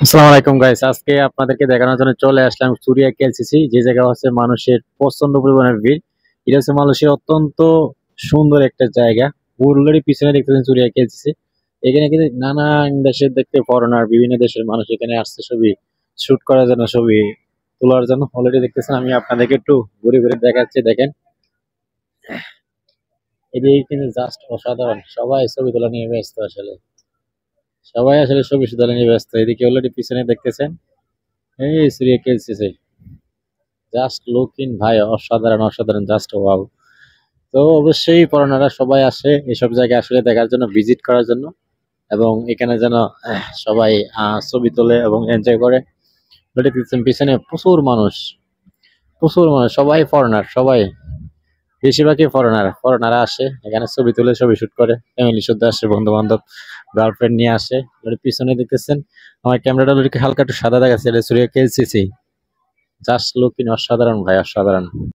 আসসালামু আলাইকুম গাইস, আজকে আপনাদেরকে দেখানোর জন্য চলে আসলাম সুরিয়া কেএলসিসি, যে জায়গা হচ্ছে মানুষের প্রচন্ড পরিমাণের ভিড়। এটা হচ্ছে মালয়েশিয়ার অত্যন্ত সুন্দর একটা জায়গা। অলরেডি পিছনে দেখতেছেন সুরিয়া কেএলসিসি। এখানে কিন্তু নানান দেশের দেখতে ফরেনার, বিভিন্ন দেশের মানুষ এখানে আসছে ছবি শুট করার জন্য, ছবি তোলার জন্য। অলরেডি দেখতেছেন, আমি আপনাদেরকে একটু ঘুরে ঘুরে দেখাচ্ছি। দেখেন, এদিকে কিন্তু জাস্ট অসাধারণ, সবাই ছবি তোলা নিয়ে ব্যস্ত। আসলে ছবি তোলা নিয়ে ব্যস্ত। এদিকে অলরেডি পিছনে দেখতেছেন এই Suria KLCC, just look in ভাই, অসাধারণ অসাধারণ, জাস্ট ওয়াও। তো অবশ্যই ফরেনাররা সবাই আসে এসব জায়গায় আসলে দেখার জন্য, ভিজিট করার জন্য, এবং এখানে যেন সবাই ছবি তোলে এবং এনজয় করে। দেখতেছেন পিছনে প্রচুর মানুষ, সবাই ফরেনার, সবাই বেশিরভাগই ফরেনাররা আসে এখানে ছবি তুলে, ছবি শুট করে, ফ্যামিলির সাথে আসে, বন্ধু বান্ধব, গার্লফ্রেন্ড নিয়ে আসে। পিছনে দেখতেছেন আমার ক্যামেরাটা হালকা একটু সাদা দেখাচ্ছে, এটা Suria KLCC. Just look in অসাধারণ ভাই, অসাধারণ।